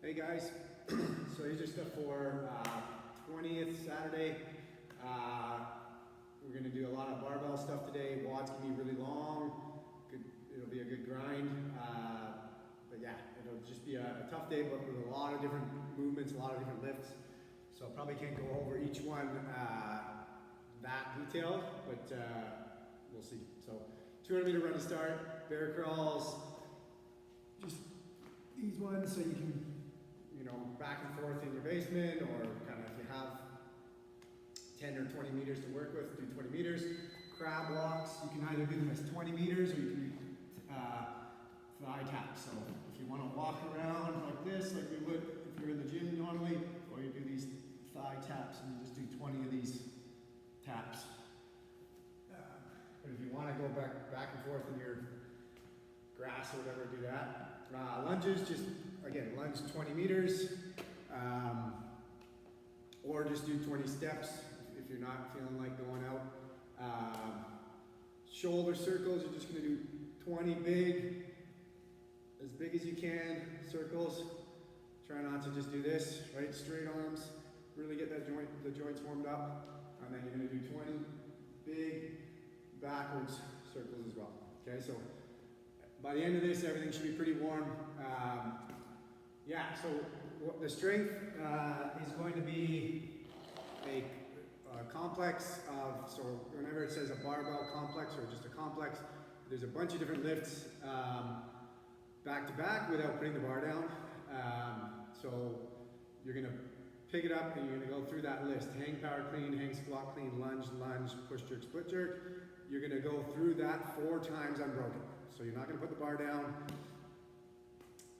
Hey guys, so here's your stuff for 20th Saturday. We're going to do a lot of barbell stuff today. WODs can be really long. It'll be a good grind. But yeah, it'll just be a tough day, but with a lot of different movements, a lot of different lifts. So probably can't go over each one that detailed, but we'll see. So 200 meter run to start, bear crawls, just these ones so you can, back and forth in your basement, or kind of if you have 10 or 20 meters to work with, do 20 meters. Crab walks, you can either do them as 20 meters or you can do thigh taps. So if you want to walk around like this, like you would if you're in the gym normally, or you do these thigh taps and you just do 20 of these taps. But if you want to go back and forth in your grass or whatever, do that. Lunges, just again, lunge 20 meters, or just do 20 steps if you're not feeling like going out. Shoulder circles, you're just going to do 20 as big as you can, circles. Try not to just do this, right? Straight arms, really get the joints warmed up, and then you're going to do 20 big backwards circles as well. Okay, so by the end of this, everything should be pretty warm. So the strength is going to be a complex of, so whenever it says a barbell complex or just a complex, there's a bunch of different lifts back to back without putting the bar down. So you're going to pick it up and you're going to go through that list. Hang power clean, hang squat clean, lunge, push jerk, split jerk. You're going to go through that 4 times unbroken. So you're not going to put the bar down.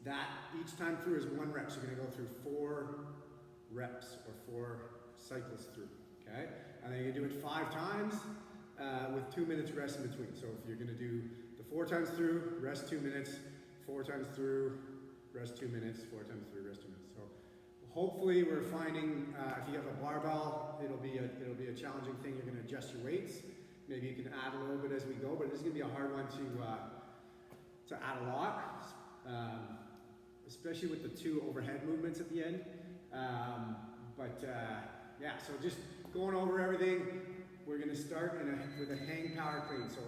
That each time through is 1 rep. So you're going to go through 4 reps or 4 cycles through. Okay? And then you're going to do it 5 times with 2 minutes rest in between. So if you're going to do the 4 times through, rest 2 minutes, 4 times through, rest 2 minutes, 4 times through, rest 2 minutes. So hopefully we're finding if you have a barbell, it'll be a challenging thing. You're going to adjust your weights. Maybe you can add a little bit as we go, but it's going to be a hard one to add a lot, especially with the 2 overhead movements at the end. So just going over everything, we're going to start with a hang power clean. So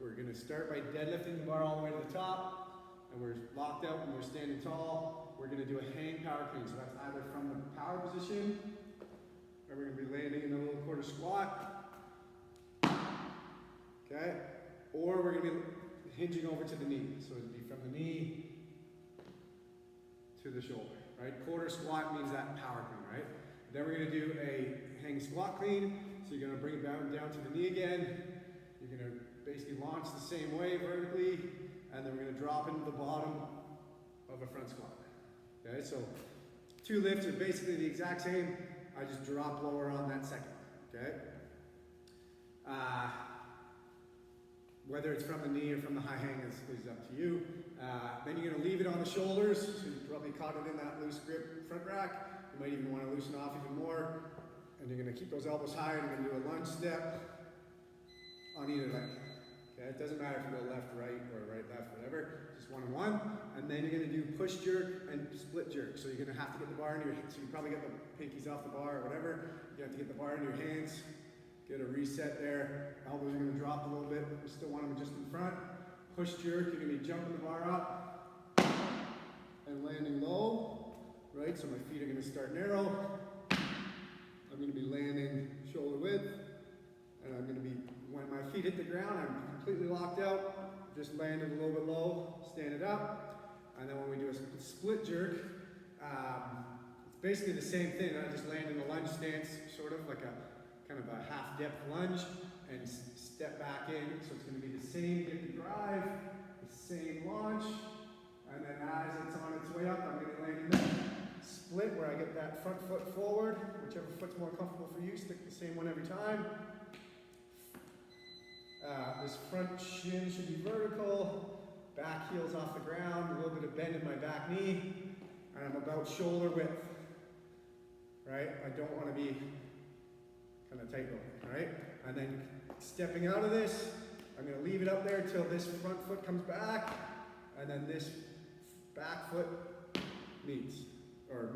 we're going to start by deadlifting the bar all the way to the top, and we're locked out and we're standing tall. We're going to do a hang power clean. So that's either from the power position, or we're going to be landing in a little quarter squat. Okay, or we're going to be hinging over to the knee. So it'd be from the knee to the shoulder, right? Quarter squat means that power clean, right? Then we're going to do a hang squat clean. So you're going to bring it down to the knee again. You're going to basically launch the same way vertically, and then we're going to drop into the bottom of a front squat. Okay, so 2 lifts are basically the exact same. I just drop lower on that second. Okay. Whether it's from the knee or from the high hang is up to you. Then you're going to leave it on the shoulders. So you probably caught it in that loose grip front rack. You might even want to loosen off even more. And you're going to keep those elbows high, and you're going to do a lunge step on either leg. Okay, it doesn't matter if you go left, right, or right, left, whatever. Just 1 and 1. And then you're going to do push jerk and split jerk. So you're going to have to get the bar in your hands. So you probably get the pinkies off the bar or whatever. You have to get the bar in your hands. Get a reset there. Elbows are going to drop a little bit, but we still want them just in front. Push jerk, you're going to be jumping the bar up and landing low, right? So my feet are going to start narrow. I'm going to be landing shoulder width, and I'm going to be, when my feet hit the ground, I'm completely locked out, just landed a little bit low, stand it up, and then when we do a split jerk, it's basically the same thing. I just land in a lunge stance, sort of like a kind of a half depth lunge, and step back in. So it's going to be the same dip and drive, the same launch, and then as it's on its way up, I'm going to land in that split where I get that front foot forward, whichever foot's more comfortable for you. Stick the same one every time. This front shin should be vertical, back heel's off the ground, a little bit of bend in my back knee, and I'm about shoulder width, right? I don't want to be kind of tight rope, right? And then stepping out of this, I'm going to leave it up there until this front foot comes back, and then this back foot meets. or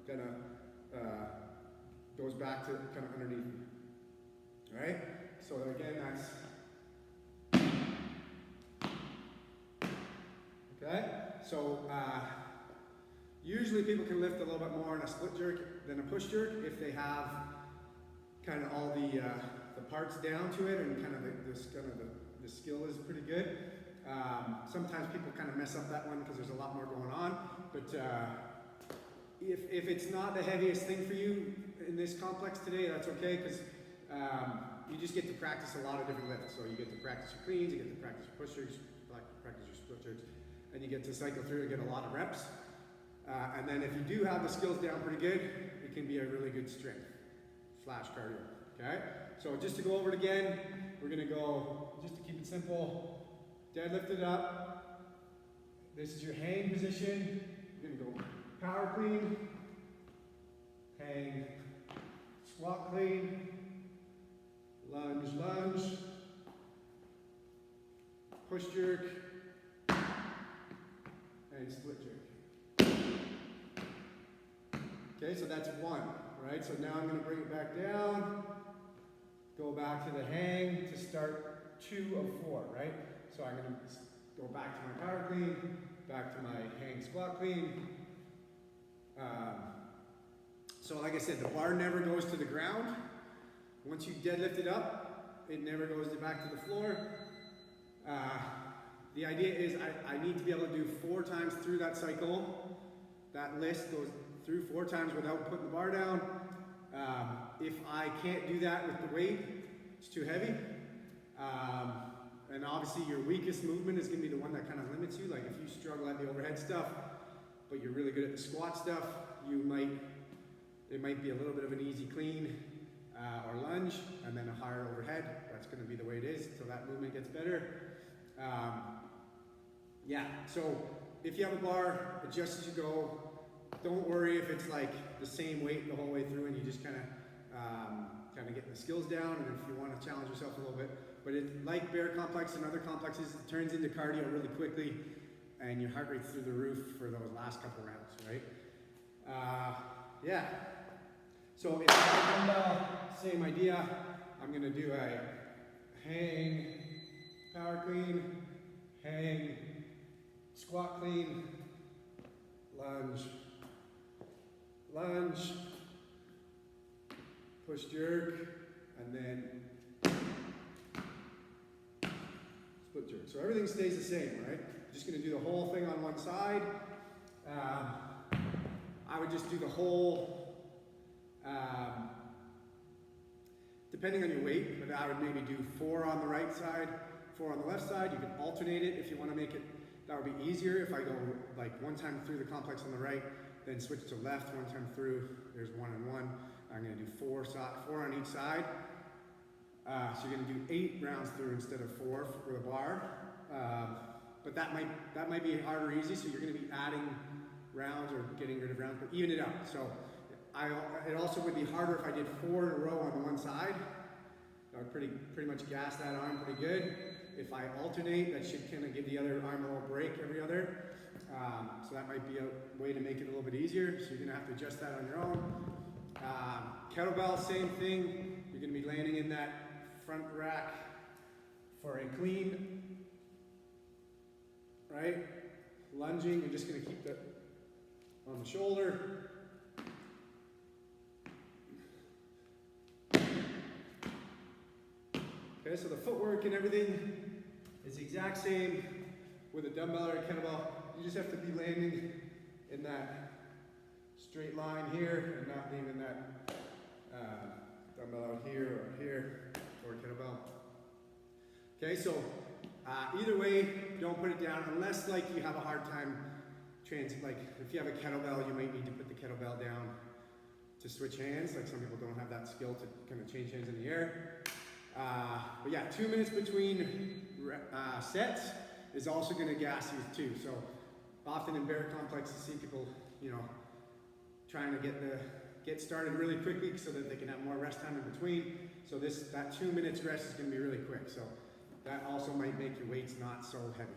kind of goes back to kind of underneath me. All right? So again, that's, okay? So usually people can lift a little bit more in a split jerk than a push jerk if they have kind of all the parts down to it, and kind of the skill is pretty good. Sometimes people kind of mess up that one because there's a lot more going on, but if it's not the heaviest thing for you in this complex today, that's okay, because you just get to practice a lot of different lifts. So you get to practice your cleans, you get to practice your push jerks, practice your split jerks, and you get to cycle through and get a lot of reps. And then if you do have the skills down pretty good, it can be a really good strength / cardio, okay? So just to go over it again, we're gonna go, just to keep it simple, deadlift it up. This is your hang position. You're gonna go power clean, hang, squat clean, lunge, lunge, push jerk, and split jerk. Okay, so that's one, right? So now I'm going to bring it back down, go back to the hang to start 2 of 4, right? So I'm going to go back to my power clean, back to my hang squat clean. So like I said, the bar never goes to the ground. Once you deadlift it up, it never goes back to the floor. The idea is I need to be able to do 4 times through that cycle. That list goes through 4 times without putting the bar down. If I can't do that with the weight, it's too heavy. And obviously your weakest movement is going to be the one that kind of limits you. Like if you struggle at the overhead stuff, but you're really good at the squat stuff, it might be a little bit of an easy clean or lunge, and then a higher overhead. That's going to be the way it is until that movement gets better. Yeah, so if you have a bar, adjust as you go. Don't worry if it's like the same weight the whole way through and you just kind of getting the skills down, and if you want to challenge yourself a little bit. But like bear complex and other complexes, it turns into cardio really quickly, and your heart rate's through the roof for those last couple rounds, right? Yeah. So if I dumbbell, same idea. I'm going to do a hang, power clean, hang, squat clean, lunge, lunge, push jerk, and then split jerk. So everything stays the same, right? Just going to do the whole thing on one side. I would just do the whole, depending on your weight, but I would maybe do 4 on the right side, 4 on the left side. You can alternate it if you want to make it, that would be easier if I go like 1 time through the complex on the right, then switch to left 1 time through. There's 1 and 1. I'm going to do 4 on each side. So you're going to do 8 rounds through instead of 4 with a bar. But that might be hard or easy, so you're going to be adding rounds or getting rid of rounds, but even it out. So it also would be harder if I did 4 in a row on the one side. I would pretty much gas that arm pretty good. If I alternate, that should kind of give the other arm a little break every other. So that might be a way to make it a little bit easier. So you're going to have to adjust that on your own. Kettlebell, same thing. You're going to be landing in that front rack for a clean, right? Lunging, you're just going to keep that on the shoulder. Okay, so the footwork and everything is the exact same with a dumbbell or a kettlebell. You just have to be landing in that straight line here and not leaving that dumbbell out here or here or kettlebell. Okay, so either way, don't put it down unless like you have a hard time like if you have a kettlebell, you might need to put the kettlebell down to switch hands. Like some people don't have that skill to kind of change hands in the air. But yeah, 2 minutes between sets is also going to gas you too. So often in bear complexes, see people, trying to get started really quickly so that they can have more rest time in between. So that 2 minutes rest is going to be really quick. So that also might make your weights not so heavy.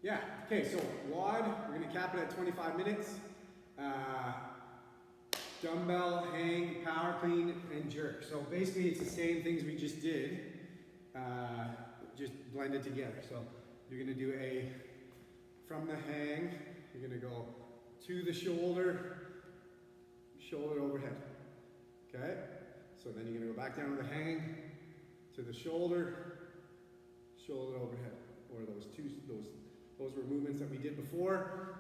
Yeah, okay, so WOD, we're gonna cap it at 25 minutes. Dumbbell, hang, power clean, and jerk. So basically it's the same things we just did, just blended together. So you're gonna do from the hang, you're gonna go to the shoulder, shoulder overhead, okay? So then you're gonna go back down to the hang, to the shoulder, shoulder overhead, or those were movements that we did before.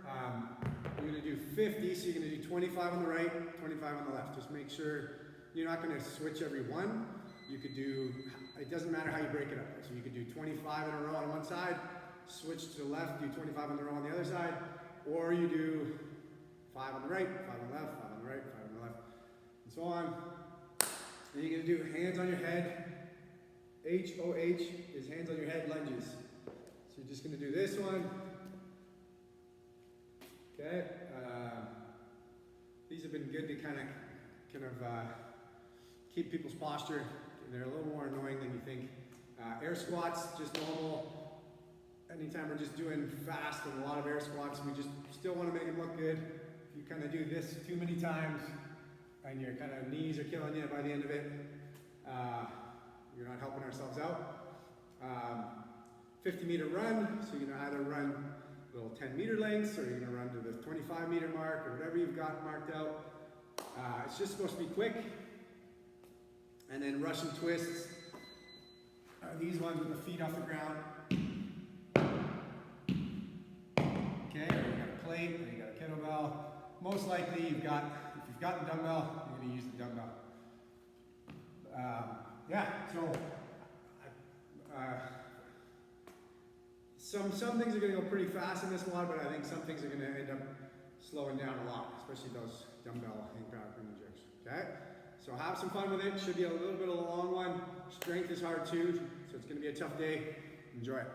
You're gonna do 50, so you're gonna do 25 on the right, 25 on the left. Just make sure you're not gonna switch every one. You could do, it doesn't matter how you break it up. So you could do 25 in a row on one side, switch to the left, do 25 in a row on the other side, or you do 5 on the right, 5 on the left, 5 on the right, 5 on the left, and so on. Then you're gonna do hands on your head. H-O-H is hands on your head lunges. So you're just gonna do this one. Okay. These have been good to kind of keep people's posture. They're a little more annoying than you think. Air squats, just normal. Anytime we're just doing fast and a lot of air squats, we just still want to make them look good. If you kind of do this too many times and your kind of knees are killing you by the end of it, you're not helping ourselves out. 50-meter run, so you're gonna either run little 10-meter lengths, or you're gonna run to the 25-meter mark, or whatever you've got marked out. It's just supposed to be quick. And then Russian twists are these ones with the feet off the ground. Okay, or you got a plate, or you got a kettlebell. Most likely if you've got the dumbbell, you're gonna use the dumbbell. Yeah, so some things are going to go pretty fast in this WOD, but I think some things are going to end up slowing down a lot, especially those dumbbell hang power clean jerks. Okay, so have some fun with it. Should be a little bit of a long one. Strength is hard too, so it's going to be a tough day. Enjoy it.